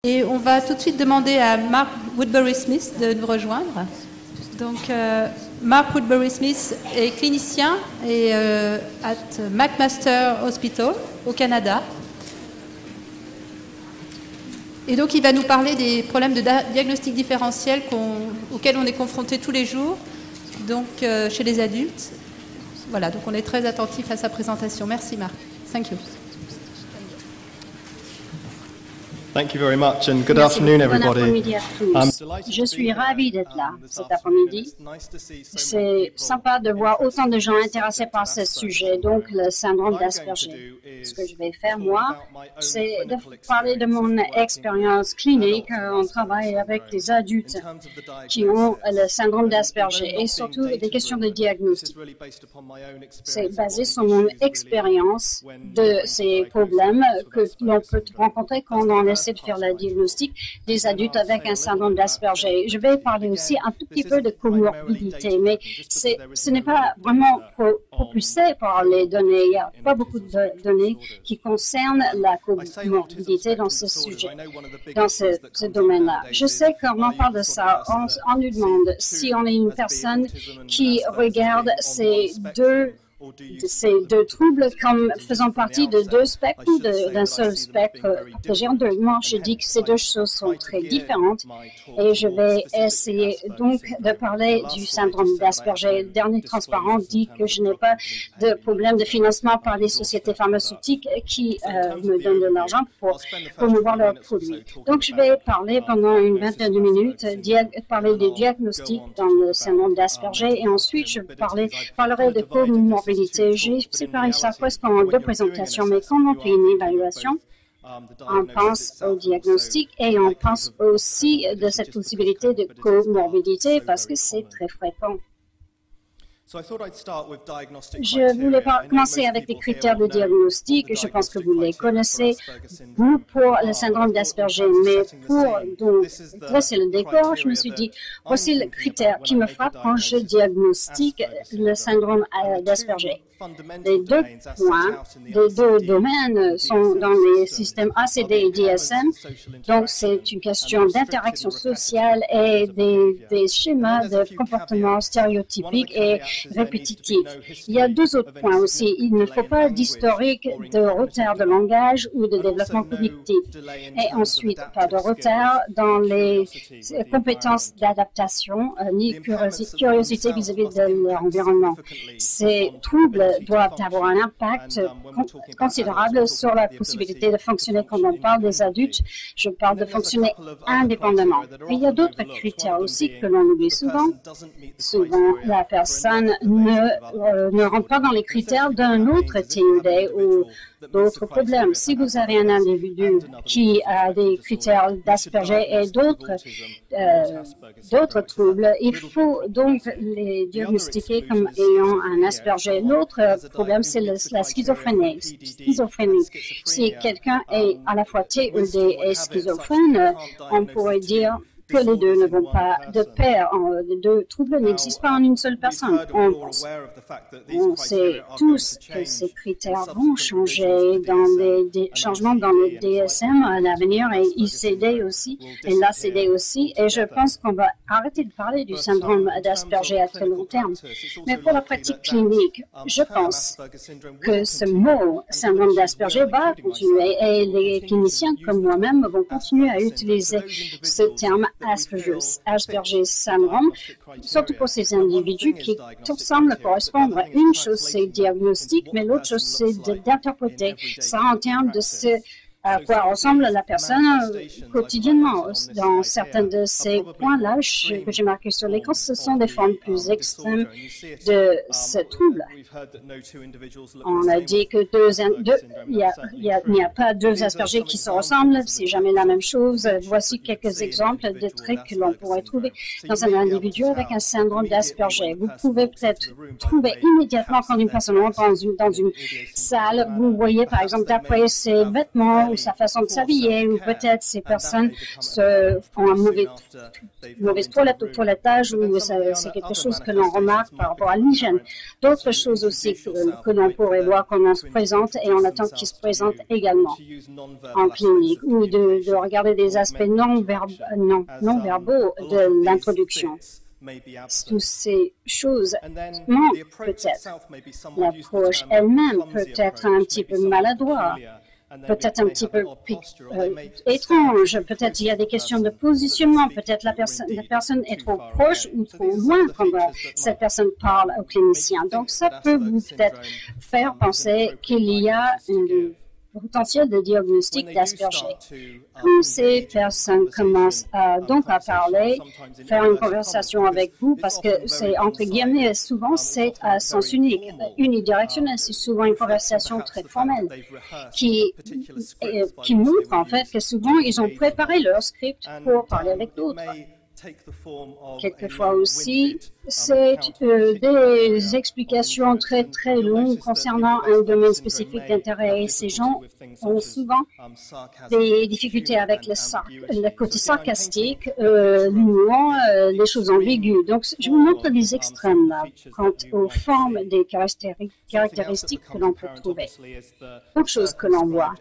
Et on va tout de suite demander à Mark Woodbury-Smith de nous rejoindre. Donc, Mark Woodbury-Smith est clinicien et à McMaster Hospital au Canada. Et donc, il va nous parler des problèmes de diagnostic différentiel auxquels on est confronté tous les jours, donc chez les adultes. Voilà, donc on est très attentif à sa présentation. Merci Marc. Thank you. Thank you very much and good afternoon everybody. Bon après-midi à tous. Je suis ravie d'être là cet après-midi. C'est sympa de voir autant de gens intéressés par ce sujet, donc le syndrome d'Asperger. Ce que je vais faire, moi, c'est de parler de mon expérience clinique. On travaille avec des adultes qui ont le syndrome d'Asperger et surtout des questions de diagnostic. C'est basé sur mon expérience de ces problèmes que l'on peut rencontrer quand on essaie de faire le diagnostic des adultes avec un syndrome d'Asperger. Je vais parler aussi un tout petit peu de comorbidité, mais ce n'est pas vraiment propulsé par les données. Il n'y a pas beaucoup de données qui concernent la comorbidité dans ce sujet, dans ce domaine-là. Je sais quand on parle de ça, on nous demande si on est une personne qui regarde ces deux troubles comme faisant partie de deux spectres ou d'un seul spectre partagé en deux. Moi, je dis que ces deux choses sont très différentes et je vais essayer donc de parler du syndrome d'Asperger. Le dernier transparent dit que je n'ai pas de problème de financement par les sociétés pharmaceutiques qui me donnent de l'argent pour promouvoir leurs produits. Donc, je vais parler pendant une vingtaine de minutes, parler des diagnostics dans le syndrome d'Asperger et ensuite je parlerai de comorbidité. J'ai séparé ça presque en deux présentations, mais quand on fait une évaluation, on pense au diagnostic et on pense aussi de cette possibilité de comorbidité parce que c'est très fréquent. Je voulais commencer avec les critères de diagnostic. Je pense que vous les connaissez, vous, pour le syndrome d'Asperger. Mais pour donc dresser le décor, je me suis dit, voici le critère qui me frappe quand je diagnostique le syndrome d'Asperger. Les deux points, les deux domaines sont dans les systèmes ACD et DSM. Donc, c'est une question d'interaction sociale et des schémas de comportement stéréotypiques et répétitifs. Il y a deux autres points aussi. Il ne faut pas d'historique de retard de langage ou de développement cognitif. Et ensuite, pas de retard dans les compétences d'adaptation ni curiosité vis-à-vis de l'environnement. Ces troubles doivent avoir un impact considérable sur la possibilité de fonctionner. Quand on parle des adultes, je parle de fonctionner indépendamment. Et il y a d'autres critères aussi que l'on oublie souvent. Souvent, la personne ne rentre pas dans les critères d'un autre TUD ou d'autres problèmes. Si vous avez un individu qui a des critères d'Asperger et d'autres troubles, il faut donc les diagnostiquer comme ayant un Asperger. L'autre problème, c'est la schizophrénie. Si quelqu'un est à la fois TUD et schizophrène, on pourrait dire que les deux ne vont pas de pair. Les deux troubles n'existent pas en une seule personne. On sait tous que ces critères vont changer dans des changements dans le DSM à l'avenir et ICD aussi, et l'ACD aussi. Et je pense qu'on va arrêter de parler du syndrome d'Asperger à très long terme. Mais pour la pratique clinique, je pense que ce mot syndrome d'Asperger va continuer et les cliniciens comme moi-même vont continuer à utiliser ce terme Asperger syndrome, surtout pour ces individus qui semblent correspondre. Une chose, c'est diagnostic, mais l'autre chose, c'est d'interpréter ça en termes de ce à quoi ressemble la personne quotidiennement. Dans certains de ces points-là que j'ai marqués sur l'écran, ce sont des formes plus extrêmes de ce trouble. On a dit que il n'y a pas deux Asperger qui se ressemblent, c'est jamais la même chose. Voici quelques exemples de traits que l'on pourrait trouver dans un individu avec un syndrome d'Asperger. Vous pouvez peut-être trouver immédiatement quand une personne rentre dans une salle, vous voyez par exemple d'après ses vêtements ou sa façon de s'habiller, ou peut-être ces personnes ont un mauvaise toilette ou toilettage, ou c'est quelque chose que l'on remarque par rapport à l'hygiène. D'autres choses aussi que l'on pourrait voir quand on se présente et on attend qu'ils se présentent également en clinique, ou de regarder des aspects non-verbaux de l'introduction. Toutes ces choses manquent peut-être. L'approche elle-même peut être un petit peu maladroite, peut-être un petit peu étrange, peut-être il y a des questions de positionnement, peut-être la personne est trop proche ou trop loin quand cette personne parle au clinicien. Donc ça peut vous peut-être faire penser qu'il y a potentiel de diagnostic d'Asperger. Quand ces personnes commencent donc à parler, faire une conversation avec vous, parce que c'est entre guillemets, souvent c'est à sens unique, unidirectionnel, c'est souvent une conversation très formelle qui montre en fait que souvent ils ont préparé leur script pour parler avec d'autres. Quelquefois aussi, c'est des explications très très longues concernant un domaine spécifique d'intérêt. Et ces gens ont souvent des difficultés avec le côté sarcastique, l'humour, les choses ambiguës. Donc, je vous montre des extrêmes là, quant aux formes des caractéristiques que l'on peut trouver. Autre chose que l'on voit,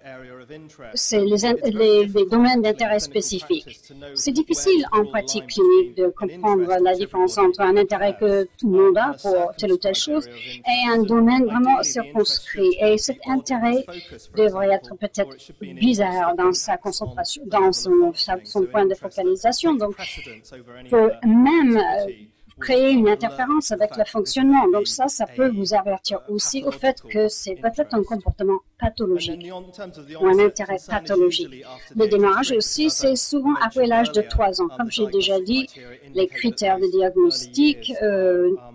c'est les domaines d'intérêt spécifiques. C'est difficile en pratique clinique de comprendre la différence entre un intérêt que tout le monde a pour telle ou telle chose et un domaine vraiment circonscrit. Et cet intérêt devrait être peut-être bizarre dans sa concentration, dans son point de focalisation. Donc, peut même créer une interférence avec le fonctionnement. Donc ça peut vous avertir aussi au fait que c'est peut-être un comportement pathologique ou un intérêt pathologique. Le démarrage aussi, c'est souvent après l'âge de 3 ans. Comme j'ai déjà dit, les critères de diagnostic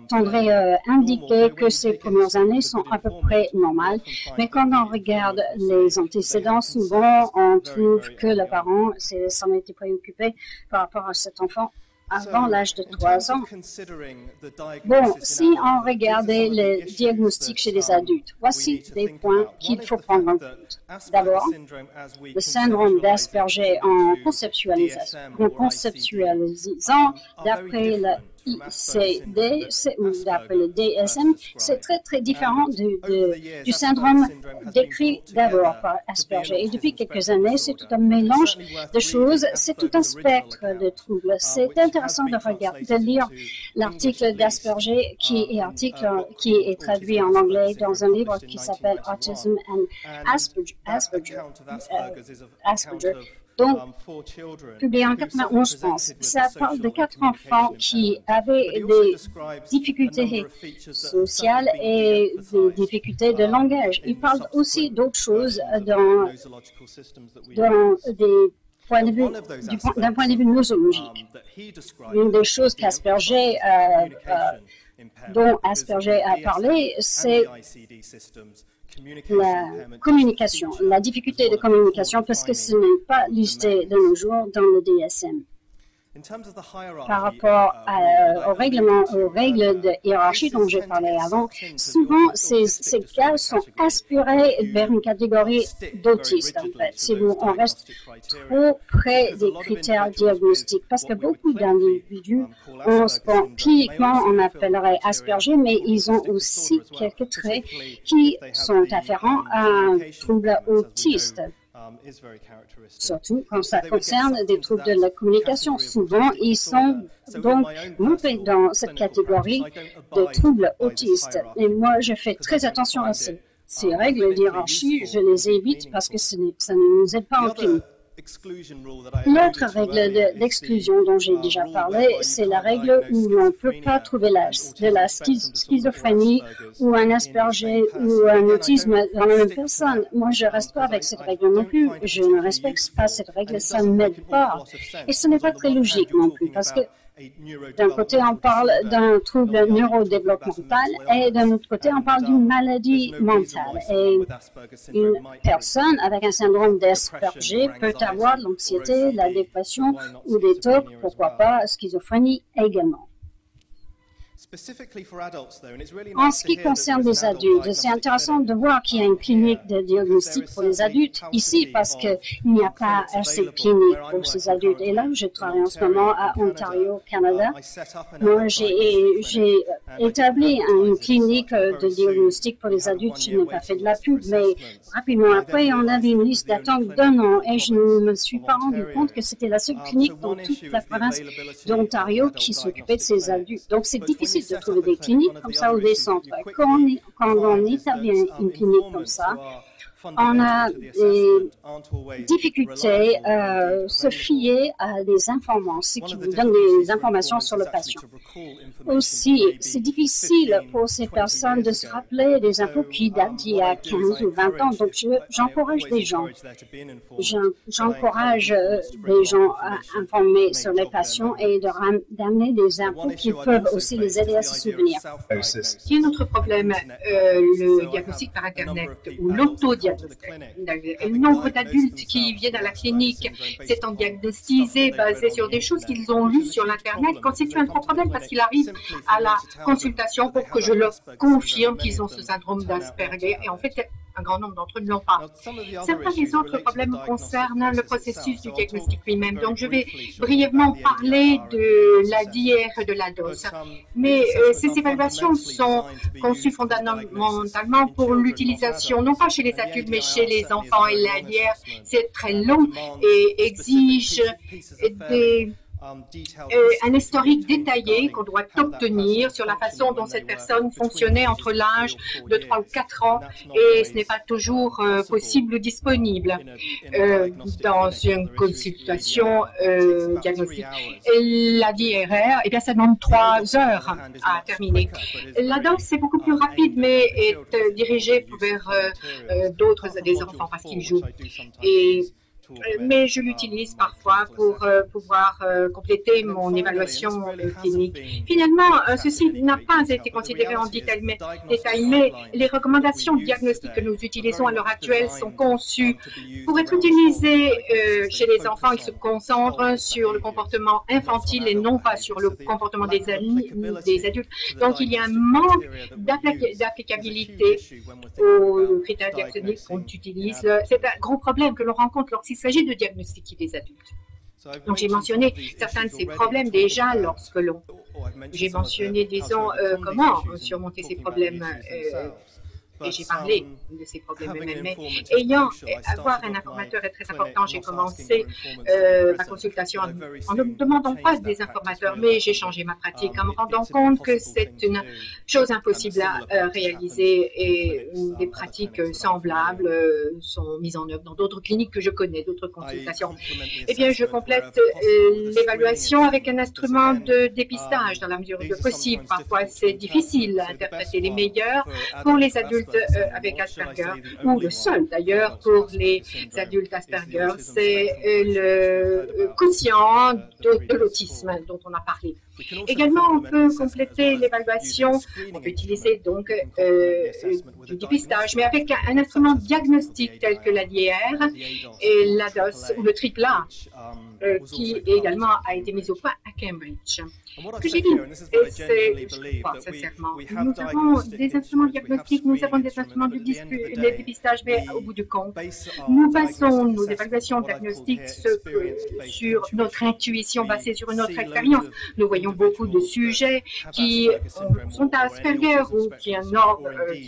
tendraient à indiquer que ces premières années sont à peu près normales. Mais quand on regarde les antécédents, souvent on trouve que le parent s'en a été préoccupé par rapport à cet enfant avant l'âge de 3 ans. Bon, si on regardait le diagnostic chez les adultes, voici des points qu'il faut prendre en compte. D'abord, le syndrome d'Asperger en conceptualisant d'après le ICD ou d'après le DSM, c'est très très différent du syndrome décrit d'abord par Asperger. Et depuis quelques années, c'est tout un mélange de choses, c'est tout un spectre de troubles. C'est intéressant de lire l'article d'Asperger qui est traduit en anglais dans un livre qui s'appelle Autism and Asperger. Donc, publié en 91, je pense. Ça parle de 4 enfants qui avaient des difficultés sociales et des difficultés de langage. Il parle aussi d'autres choses d'un point de vue nosologique. Une des choses dont Asperger a parlé, c'est la communication, la difficulté de communication, parce que ce n'est pas listé de nos jours dans le DSM. Par rapport aux règles de hiérarchie dont j'ai parlé avant, souvent ces cas sont aspirés vers une catégorie d'autistes, en fait, si on reste trop près des critères diagnostiques, parce que beaucoup d'individus cliniquement on appellerait Asperger, mais ils ont aussi quelques traits qui sont afférents à un trouble autiste. Surtout quand ça concerne des troubles de la communication. Souvent, ils sont donc groupés dans cette catégorie de troubles autistes. Et moi, je fais très attention à ces règles d'hiérarchie. Je les évite parce que ça ne nous aide pas en clinique. L'autre règle d'exclusion dont j'ai déjà parlé, c'est la règle où on ne peut pas trouver de la schizophrénie ou un Asperger ou un autisme dans la même personne. Moi, je ne reste pas avec cette règle non plus. Je ne respecte pas cette règle, ça ne m'aide pas. Et ce n'est pas très logique non plus, parce que d'un côté, on parle d'un trouble neurodéveloppemental et d'un autre côté, on parle d'une maladie mentale. Et une personne avec un syndrome d'Asperger peut avoir de l'anxiété, la dépression ou des TOC, pourquoi pas, schizophrénie également. En ce qui concerne les adultes, c'est intéressant de voir qu'il y a une clinique de diagnostic pour les adultes ici parce qu'il n'y a pas assez de cliniques pour ces adultes. Et là, je travaille en ce moment à Ontario, Canada. Moi, j'ai établi une clinique de diagnostic pour les adultes. Je n'ai pas fait de la pub, mais rapidement après, on avait une liste d'attente d'1 an et je ne me suis pas rendu compte que c'était la seule clinique dans toute la province d'Ontario qui s'occupait de ces adultes. Donc, c'est difficile de trouver des cliniques comme ça ou des centres. Quand on établit une clinique comme ça, on a des difficultés à se fier à des informants, ce qui vous donne des informations sur le patient. Aussi, c'est difficile pour ces personnes de se rappeler des infos qui datent d'il y a 15 ou 20 ans. Donc, j'encourage les gens. J'encourage les gens à informer sur les patients et d'amener des infos qui peuvent aussi les aider à se souvenir. Il y a un autre problème, le diagnostic par Internet ou l'autodiagnostic. Le nombre d'adultes qui viennent à la clinique s'étant diagnostisés basés sur des choses qu'ils ont lues sur l'Internet constitue un gros problème parce qu'ils arrivent à la consultation pour que je leur confirme qu'ils ont ce syndrome d'Asperger et en fait, un grand nombre d'entre eux ne l'ont pas. Certains des autres problèmes concernent le processus du diagnostic lui-même. Donc, je vais brièvement parler de la DIR et de la DOS. Mais ces évaluations sont conçues fondamentalement pour l'utilisation, non pas chez les adultes, mais chez les enfants. Et la DIR, c'est très long et exige un historique détaillé qu'on doit obtenir sur la façon dont cette personne fonctionnait entre l'âge de 3 ou 4 ans et ce n'est pas toujours possible ou disponible dans une consultation diagnostique. Et la DRR, eh bien, ça demande 3 heures à terminer. La DOS, c'est beaucoup plus rapide, mais est dirigée vers des enfants parce qu'ils jouent. Mais je l'utilise parfois pour pouvoir compléter mon évaluation clinique. Finalement, ceci n'a pas été considéré en détail, mais les recommandations diagnostiques que nous utilisons à l'heure actuelle sont conçues pour être utilisées chez les enfants. Ils se concentrent sur le comportement infantile et non pas sur le comportement des adultes. Donc, il y a un manque d'applicabilité aux critères diagnostiques qu'on utilise. C'est un gros problème que l'on rencontre lorsqu'il s'agit de diagnostiquer des adultes. Donc, j'ai mentionné certains de ces problèmes déjà lorsque j'ai mentionné, disons, comment surmonter ces problèmes. Et j'ai parlé de ces problèmes eux-mêmes. Mais avoir un informateur est très important. J'ai commencé ma consultation en ne demandant pas des informateurs, mais j'ai changé ma pratique en me rendant compte que c'est une chose impossible à réaliser et des pratiques semblables sont mises en œuvre dans d'autres cliniques que je connais, d'autres consultations. Eh bien, je complète l'évaluation avec un instrument de dépistage dans la mesure du possible. Parfois, c'est difficile à interpréter. Les meilleurs pour les adultes avec Asperger, ou le seul d'ailleurs pour les adultes Asperger, c'est le quotient de l'autisme dont on a parlé. Également, on peut compléter l'évaluation, on peut utiliser donc du dépistage, mais avec un instrument diagnostique tel que la DIR et la DOS ou le AAA, qui également a été mis au point à Cambridge. Ce que j'ai dit, et je crois sincèrement, nous avons des instruments diagnostiques, nous avons des instruments de dépistage, mais au bout du compte, nous basons nos évaluations diagnostiques sur notre intuition basée sur notre expérience. Nous voyons beaucoup de sujets qui sont Asperger ou qui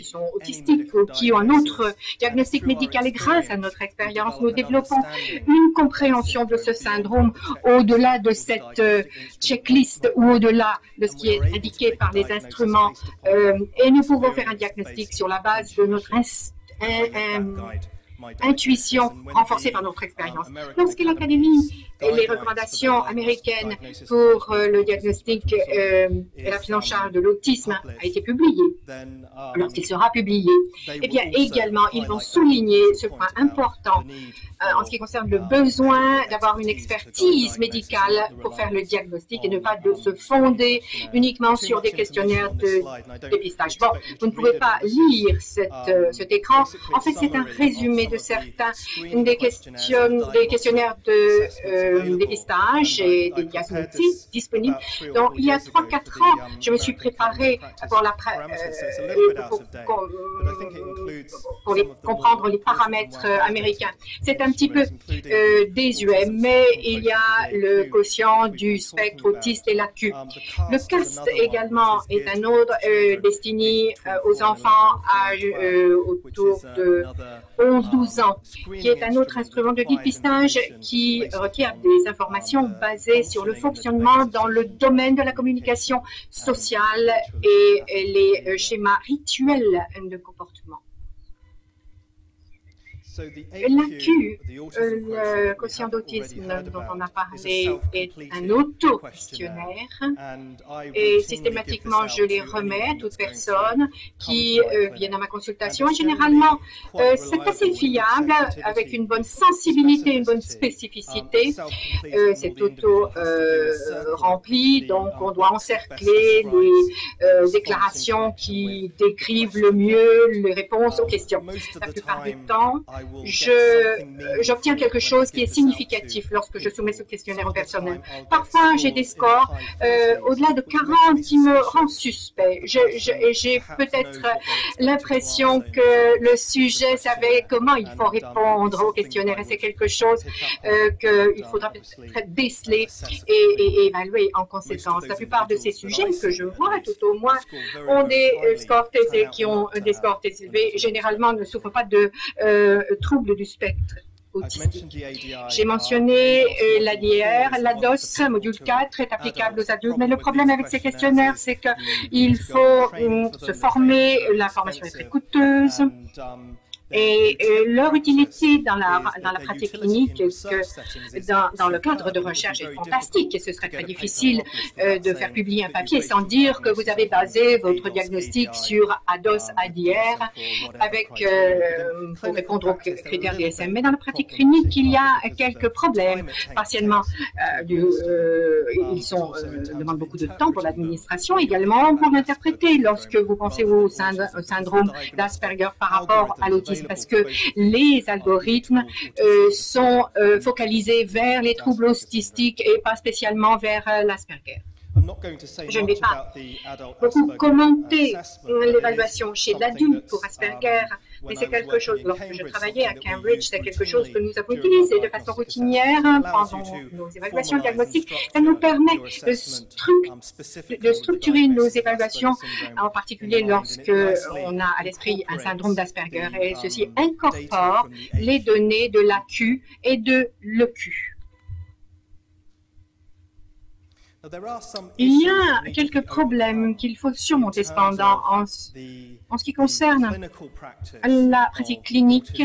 sont autistiques ou qui ont un autre diagnostic médical et grâce à notre expérience, nous développons une compréhension de ce syndrome au-delà de cette checklist ou au-delà de ce qui est indiqué par les instruments et nous pouvons faire un diagnostic sur la base de notre intuition renforcée par notre expérience. Lorsque l'Académie et les recommandations américaines pour le diagnostic et la prise en charge de l'autisme a été publiée, lorsqu'il sera publié, eh bien également, ils vont souligner ce point important en ce qui concerne le besoin d'avoir une expertise médicale pour faire le diagnostic et ne pas de se fonder uniquement sur des questionnaires de dépistage. Bon, vous ne pouvez pas lire cet écran. En fait, c'est un résumé de certains des questionnaires de dépistage et des diagnostics disponibles. Donc, il y a 3-4 ans, je me suis préparée pour comprendre les paramètres américains. C'est un petit peu désuet, mais il y a le quotient du spectre autiste et l'AQ. Le CAST également est un autre destiné aux enfants autour de 11-12 ans, qui est un autre instrument de dépistage qui requiert des informations basées sur le fonctionnement dans le domaine de la communication sociale et les schémas rituels de comportement. L'AQ, le quotient d'autisme dont on a parlé, est un auto-questionnaire et systématiquement je les remets à toute personne qui vient à ma consultation. Et généralement, c'est assez fiable avec une bonne sensibilité, une bonne spécificité. C'est auto-rempli, donc on doit encercler les déclarations qui décrivent le mieux les réponses aux questions. La plupart du temps, j'obtiens quelque chose qui est significatif lorsque je soumets ce questionnaire au personnel. Parfois, j'ai des scores au-delà de 40 qui me rendent suspect. J'ai peut-être l'impression que le sujet savait comment il faut répondre au questionnaire et c'est quelque chose qu'il faudra peut-être déceler et évaluer en conséquence. La plupart de ces sujets que je vois, tout au moins, ont des scores TC qui ont des scores TC élevés. Généralement, ne souffrent pas de troubles du spectre autistique. J'ai mentionné l'ADR, l'ADOS, module 4, est applicable aux adultes, mais le problème avec ces questionnaires, c'est qu'il faut se former, l'information est très coûteuse. Et leur utilité dans la pratique clinique, dans le cadre de recherche est fantastique et ce serait très difficile de faire publier un papier sans dire que vous avez basé votre diagnostic sur ADOS-ADR pour répondre aux critères DSM. Mais dans la pratique clinique, il y a quelques problèmes. Partiellement, ils demandent beaucoup de temps pour l'administration, également pour l'interpréter lorsque vous pensez au syndrome d'Asperger par rapport à l'autisme. Parce que les algorithmes sont focalisés vers les troubles autistiques et pas spécialement vers l'Asperger. Je ne vais pas beaucoup commenter l'évaluation chez l'adulte pour Asperger, mais c'est quelque chose, lorsque je travaillais à Cambridge, c'est quelque chose que nous avons utilisé de façon routinière pendant nos évaluations diagnostiques. Ça nous permet de structurer nos évaluations, en particulier lorsque on a à l'esprit un syndrome d'Asperger, et ceci incorpore les données de l'AQ et de l'EQ. Il y a quelques problèmes qu'il faut surmonter cependant en ce qui concerne la pratique clinique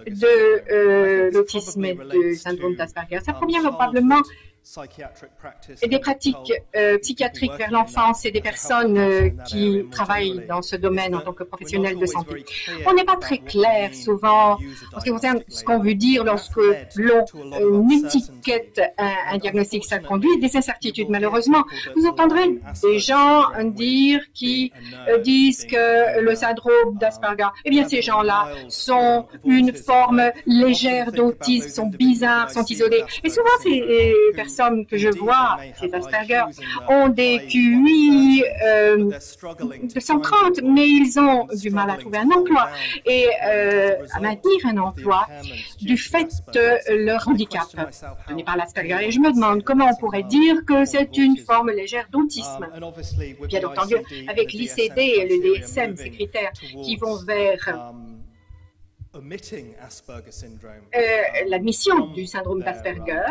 de l'autisme et du syndrome d'Asperger. Ça provient probablement des pratiques psychiatriques vers l'enfance et des personnes qui travaillent dans ce domaine en tant que professionnels de santé. On n'est pas très clair souvent en ce qui concerne ce qu'on veut dire lorsque l'on étiquette un diagnostic. Ça conduit à des incertitudes, malheureusement. Vous entendrez des gens qui disent que le syndrome d'Asperger, eh bien, ces gens-là sont une forme légère d'autisme, sont bizarres, sont isolés. Et souvent, ces personnes que je vois, ces Asperger, ont des QI de 130, mais ils ont du mal à trouver un emploi et à maintenir un emploi du fait de leur handicap. Je n'ai pas l'Asperger et je me demande comment on pourrait dire que c'est une forme légère d'autisme. Bien entendu, avec l'ICD et le DSM, ces critères qui vont vers l'admission du syndrome d'Asperger,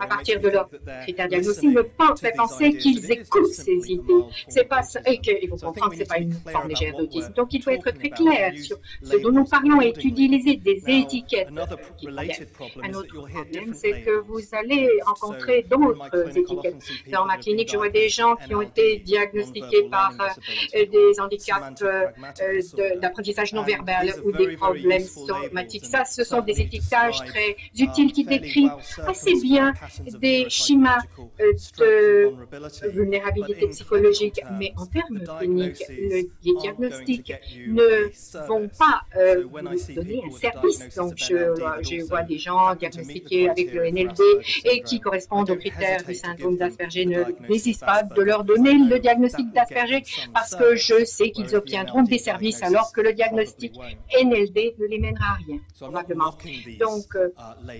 à partir de leurs critères diagnostiques, me fait penser qu'ils écoutent ces idées. C'est pas et qu'il faut comprendre que ce n'est pas une forme légère d'autisme. Donc, il faut être très clair sur ce dont nous parlons et utiliser des étiquettes qui conviennent. Un autre problème, c'est que vous allez rencontrer d'autres étiquettes. Dans ma clinique, je vois des gens qui ont été diagnostiqués par des handicaps d'apprentissage non verbal ou des problèmes problèmes somatiques. Ça, ce sont des étiquetages très utiles qui décrivent assez bien des schémas de vulnérabilité psychologique, mais en termes cliniques, les diagnostics ne vont pas vous donner un service. Donc, je vois des gens diagnostiqués avec le NLD et qui correspondent aux critères du syndrome d'Asperger. N'hésite pas de leur donner le diagnostic d'Asperger parce que je sais qu'ils obtiendront des services alors que le diagnostic NLD ne les mènera à rien, probablement. Donc,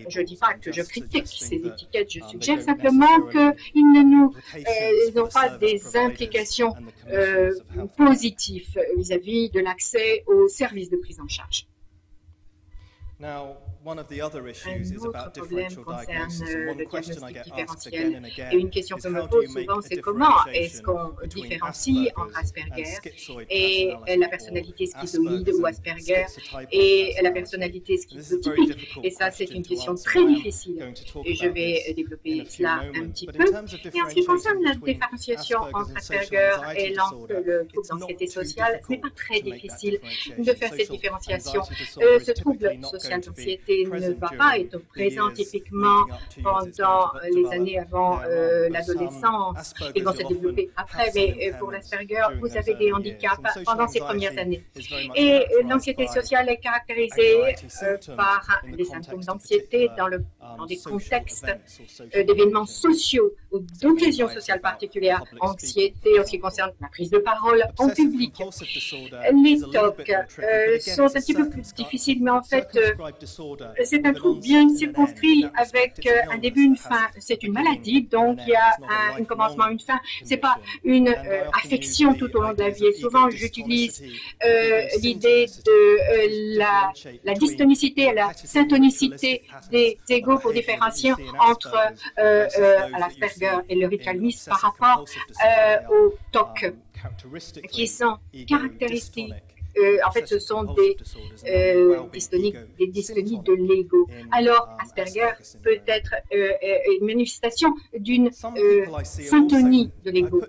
je ne dis pas que je critique ces étiquettes, je suggère simplement qu'ils n'ont pas des implications positives vis-à-vis de l'accès aux services de prise en charge. Un autre problème concerne le diagnostic différentiel. Et une question que me pose souvent, c'est comment est-ce qu'on différencie entre Asperger et la personnalité schizoïde ou Asperger et la personnalité schizotypique. Et ça, c'est une question très difficile. Et je vais développer cela un petit peu. Et en ce qui concerne la différenciation entre Asperger et le trouble d'anxiété sociale, ce n'est pas très difficile de faire cette différenciation. Ce trouble social d'anxiété ne va pas être présent typiquement pendant les années avant l'adolescence. Ils vont se développer après, mais pour l'Asperger, vous avez des handicaps pendant ces premières années. Et l'anxiété sociale est caractérisée par des symptômes d'anxiété dans des contextes d'événements sociaux ou d'occasions sociales particulières. Anxiété en ce qui concerne la prise de parole en public. Les TOC sont un petit peu plus difficiles, mais en fait, c'est un trouble bien circonscrit avec un début, une fin. C'est une maladie, donc il y a un commencement, une fin. C'est pas une affection tout au long de la vie. Et souvent, j'utilise l'idée de la dystonicité et la syntonicité des égos pour différencier entre l'Asperger et le ritalmisme par rapport aux TOC, qui sont caractéristiques. En fait, ce sont des dystonies de l'ego. Alors, Asperger peut être une manifestation d'une syntonie de l'ego.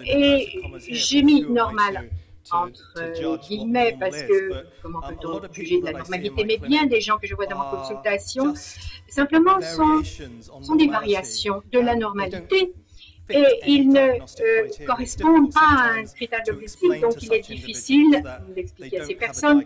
Et j'ai mis normal entre guillemets parce que, comment peut-on juger de la normalité, mais bien des gens que je vois dans ma consultation, simplement sont des variations de la normalité. Et ils ne correspondent pas à un critère d'objectif, donc il est difficile d'expliquer à ces personnes